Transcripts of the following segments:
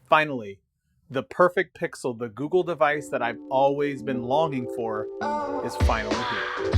Finally, the perfect Pixel, the Google device that I've always been longing for, is finally here.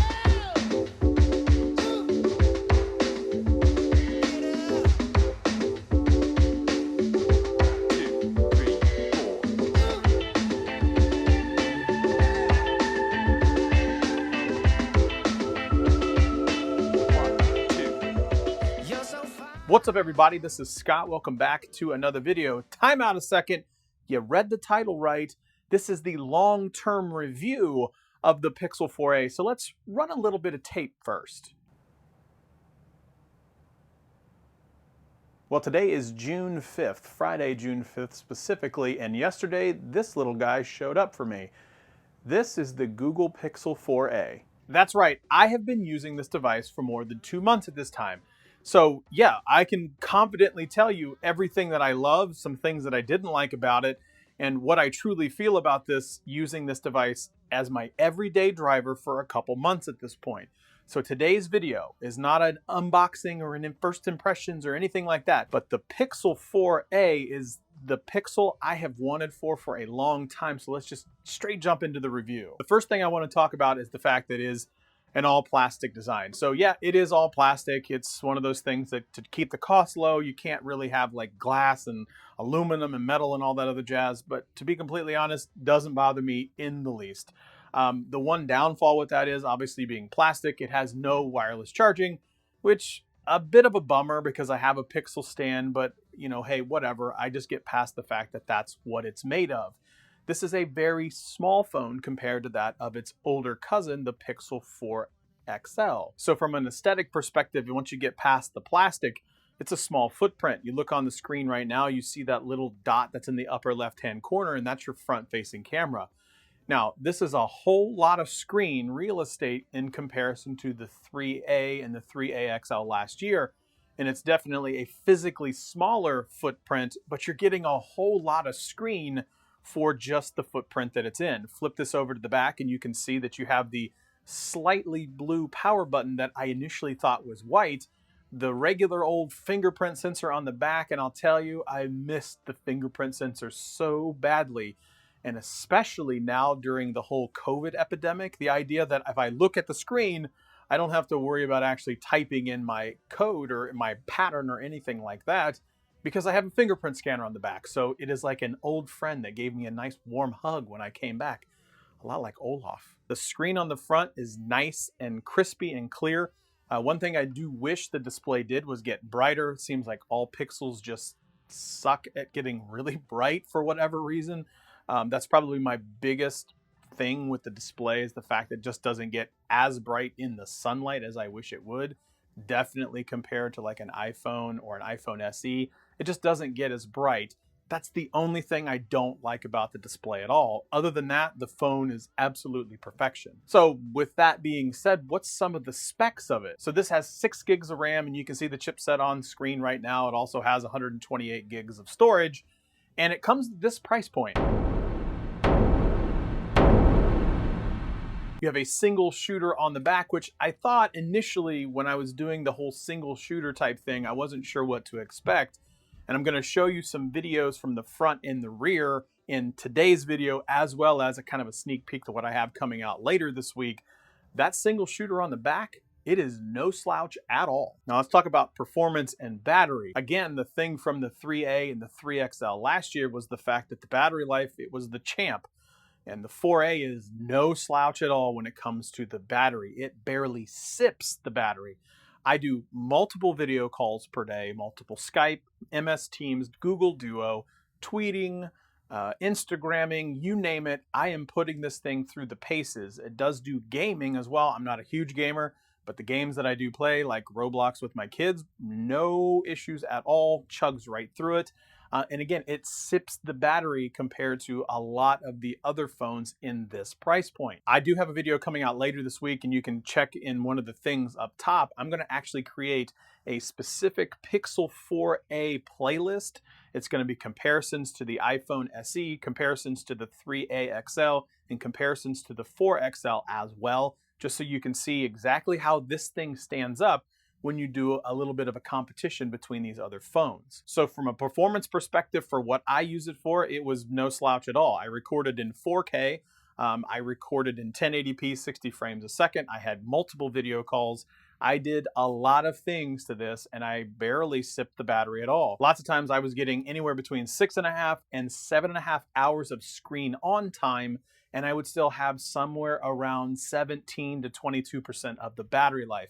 What's up, everybody? This is Scott. Welcome back to another video. Time out a second. You read the title right. This is the long-term review of the Pixel 4a. So let's run a little bit of tape first. Well, today is June 5th, Friday, June 5th specifically, and yesterday this little guy showed up for me. This is the Google Pixel 4a. That's right, I have been using this device for more than 2 months at this time. So yeah, I can confidently tell you everything that I love, some things that I didn't like about it, and what I truly feel about this using this device as my everyday driver for a couple months at this point. So today's video is not an unboxing or an first impressions or anything like that, but the Pixel 4a is the Pixel I have wanted for a long time. So let's just straight jump into the review. The first thing I want to talk about is the fact that it is an all plastic design. So yeah, it is all plastic. It's one of those things that to keep the cost low, you can't really have like glass and aluminum and metal and all that other jazz. But to be completely honest, doesn't bother me in the least. The one downfall with that is obviously being plastic. It has no wireless charging, which a bit of a bummer because I have a Pixel stand, but you know, hey, whatever. I just get past the fact that that's what it's made of. This is a very small phone compared to that of its older cousin, the Pixel 4 XL. So from an aesthetic perspective, once you get past the plastic, it's a small footprint. You look on the screen right now, you see that little dot that's in the upper left-hand corner, and that's your front-facing camera. Now, this is a whole lot of screen real estate in comparison to the 3A and the 3A XL last year. And it's definitely a physically smaller footprint, but you're getting a whole lot of screen for just the footprint that it's in. Flip this over to the back and you can see that you have the slightly blue power button that I initially thought was white, the regular old fingerprint sensor on the back, and I'll tell you, I missed the fingerprint sensor so badly. And especially now during the whole COVID epidemic, the idea that if I look at the screen, I don't have to worry about actually typing in my code or my pattern or anything like that, because I have a fingerprint scanner on the back. So it is like an old friend that gave me a nice warm hug when I came back. A lot like Olaf. The screen on the front is nice and crispy and clear. One thing I do wish the display did was get brighter. It seems like all Pixels just suck at getting really bright for whatever reason. That's probably my biggest thing with the display, is the fact that it just doesn't get as bright in the sunlight as I wish it would. Definitely compared to like an iPhone or an iPhone SE, it just doesn't get as bright. That's the only thing I don't like about the display at all. Other than that, the phone is absolutely perfection. So with that being said, what's some of the specs of it? So this has 6 gigs of RAM, and you can see the chipset on screen right now. It also has 128 gigs of storage, and it comes at this price point. You have a single shooter on the back, which I thought initially when I was doing the whole single shooter type thing, I wasn't sure what to expect. And I'm going to show you some videos from the front and the rear in today's video, as well as a kind of a sneak peek to what I have coming out later this week. That single shooter on the back, it is no slouch at all. Now let's talk about performance and battery. Again, the thing from the 3A and the 3XL last year was the fact that the battery life, it was the champ. And the 4A is no slouch at all when it comes to the battery. It barely sips the battery. I do multiple video calls per day, multiple Skype, MS Teams, Google Duo, tweeting, Instagramming, you name it. I am putting this thing through the paces. It does do gaming as well. I'm not a huge gamer, but the games that I do play, like Roblox with my kids, no issues at all, chugs right through it. And again, it sips the battery compared to a lot of the other phones in this price point. I do have a video coming out later this week, and you can check in one of the things up top. I'm going to actually create a specific Pixel 4a playlist. It's going to be comparisons to the iPhone SE, comparisons to the 3a XL, and comparisons to the 4XL as well, just so you can see exactly how this thing stands up when you do a little bit of a competition between these other phones. So from a performance perspective, for what I use it for, it was no slouch at all. I recorded in 4K. I recorded in 1080p, 60 frames a second. I had multiple video calls. I did a lot of things to this, and I barely sipped the battery at all. Lots of times I was getting anywhere between 6.5 and 7.5 hours of screen on time, and I would still have somewhere around 17 to 22% of the battery life.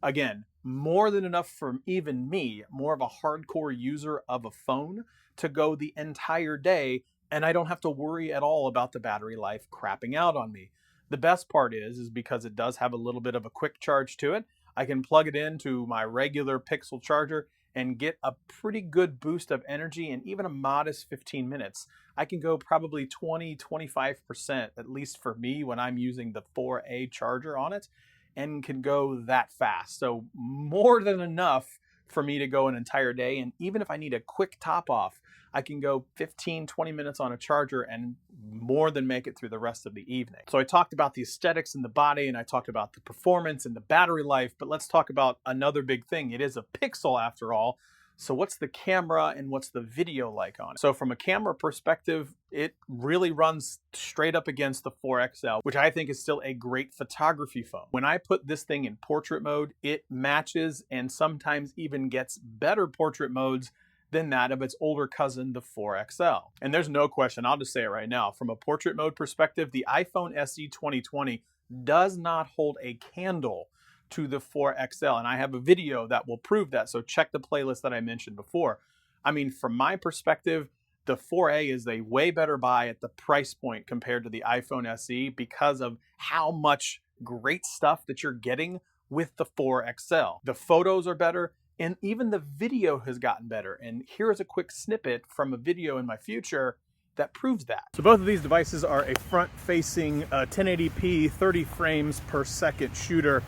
Again, more than enough for even me, more of a hardcore user of a phone, to go the entire day, and I don't have to worry at all about the battery life crapping out on me. The best part is because it does have a little bit of a quick charge to it, I can plug it into my regular Pixel charger and get a pretty good boost of energy in even a modest 15 minutes. I can go probably 20-25%, at least for me, when I'm using the 4A charger on it, and can go that fast. So more than enough for me to go an entire day. And even if I need a quick top off, I can go 15-20 minutes on a charger and more than make it through the rest of the evening. So I talked about the aesthetics and the body, and I talked about the performance and the battery life, but let's talk about another big thing. It is a Pixel after all. So what's the camera and what's the video like on it? So from a camera perspective, it really runs straight up against the 4XL, which I think is still a great photography phone. When I put this thing in portrait mode, it matches and sometimes even gets better portrait modes than that of its older cousin, the 4XL. And there's no question, I'll just say it right now, from a portrait mode perspective, the iPhone SE 2020 does not hold a candle to the 4XL. And I have a video that will prove that. So check the playlist that I mentioned before. I mean, from my perspective, the 4A is a way better buy at the price point compared to the iPhone SE because of how much great stuff that you're getting with the 4XL. The photos are better, and even the video has gotten better. And here's a quick snippet from a video in my future that proves that. So both of these devices are a front-facing 1080p 30 frames per second shooter.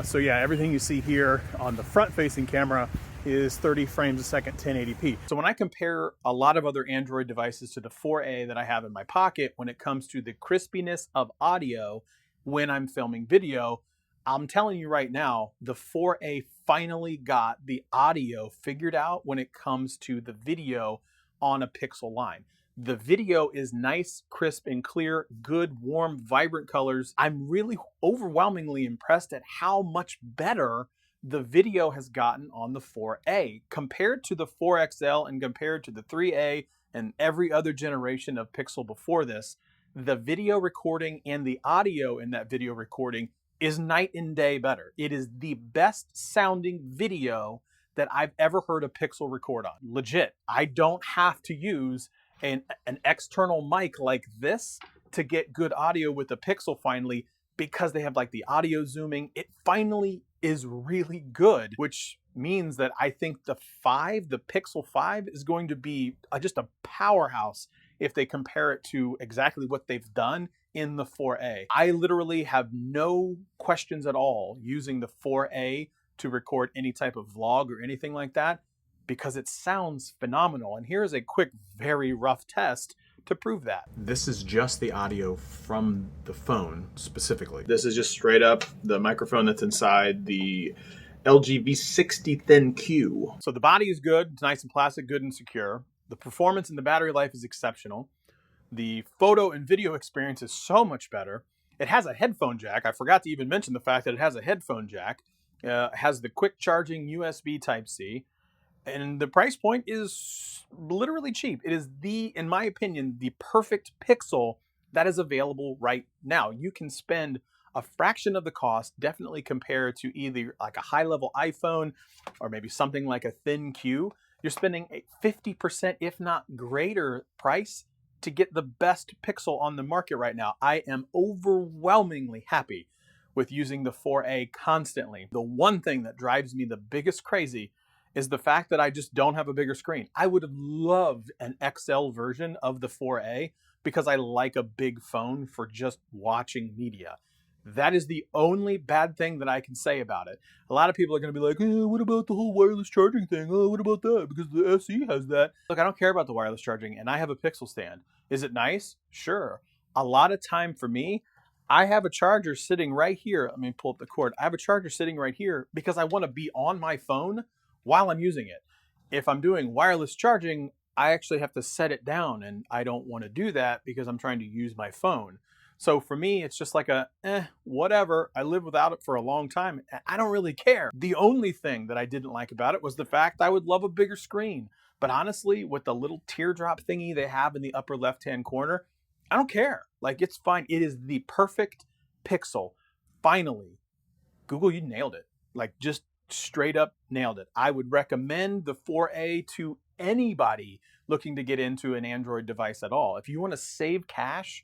So yeah, everything you see here on the front-facing camera is 30 frames a second, 1080p. So when I compare a lot of other Android devices to the 4A that I have in my pocket, when it comes to the crispiness of audio when I'm filming video, I'm telling you right now, the 4A finally got the audio figured out when it comes to the video on a Pixel line. The video is nice, crisp, and clear, good, warm, vibrant colors. I'm really overwhelmingly impressed at how much better the video has gotten on the 4A compared to the 4XL and compared to the 3A and every other generation of Pixel before this. The video recording and the audio in that video recording is night and day better. It is the best sounding video that I've ever heard a Pixel record on. Legit. I don't have to use an external mic like this to get good audio with the Pixel finally, because they have like the audio zooming. It finally is really good, which means that I think the Pixel 5 is going to be just a powerhouse if they compare it to exactly what they've done in the 4A. I literally have no questions at all using the 4A to record any type of vlog or anything like that, because it sounds phenomenal. And here's a quick, very rough test to prove that. This is just the audio from the phone specifically. This is just straight up the microphone that's inside the LG V60 Thin Q. So the body is good, it's nice and plastic, good and secure. The performance and the battery life is exceptional. The photo and video experience is so much better. It has a headphone jack. I forgot to even mention the fact that it has a headphone jack. It has the quick charging USB Type-C. And the price point is literally cheap. It is in my opinion, the perfect Pixel that is available right now. You can spend a fraction of the cost, definitely compared to either like a high-level iPhone or maybe something like a Thin Q. You're spending a 50%, if not greater, price to get the best Pixel on the market right now. I am overwhelmingly happy with using the 4A constantly. The one thing that drives me the biggest crazy is the fact that I just don't have a bigger screen. I would have loved an XL version of the 4A because I like a big phone for just watching media. That is the only bad thing that I can say about it. A lot of people are going to be like, what about the whole wireless charging thing? Oh, what about that? Because the SE has that. Look, I don't care about the wireless charging, and I have a Pixel stand. Is it nice? Sure. A lot of time for me, I have a charger sitting right here. Let me pull up the cord. I have a charger sitting right here because I want to be on my phone while I'm using it. If I'm doing wireless charging, I actually have to set it down, and I don't want to do that because I'm trying to use my phone. So for me, it's just like whatever. I lived without it for a long time. I don't really care. The only thing that I didn't like about it was the fact I would love a bigger screen. But honestly, with the little teardrop thingy they have in the upper left-hand corner, I don't care. Like, it's fine. It is the perfect Pixel. Finally, Google, you nailed it. Like, just straight up nailed it. I would recommend the 4A to anybody looking to get into an Android device at all. If you want to save cash,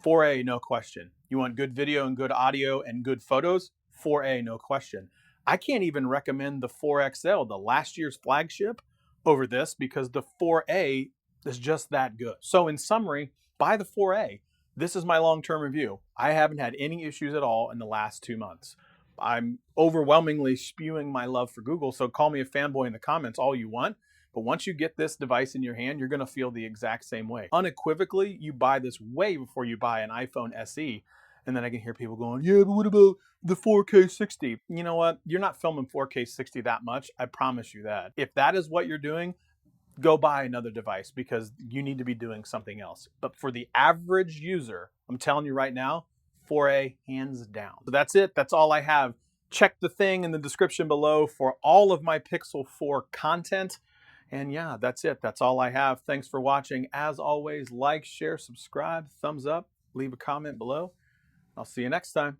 4A, no question. You want good video and good audio and good photos? 4A, no question. I can't even recommend the 4XL, the last year's flagship, over this because the 4A is just that good. So in summary, buy the 4A. This is my long-term review. I haven't had any issues at all in the last 2 months. I'm overwhelmingly spewing my love for Google, so call me a fanboy in the comments all you want. But once you get this device in your hand, you're going to feel the exact same way. Unequivocally, you buy this way before you buy an iPhone SE. And then I can hear people going, yeah, but what about the 4K 60? You know what? You're not filming 4K 60 that much. I promise you that. If that is what you're doing, go buy another device because you need to be doing something else. But for the average user, I'm telling you right now, 4A hands down. So that's it. That's all I have. Check the thing in the description below for all of my Pixel 4 content. And yeah, that's it. That's all I have. Thanks for watching. As always, like, share, subscribe, thumbs up, leave a comment below. I'll see you next time.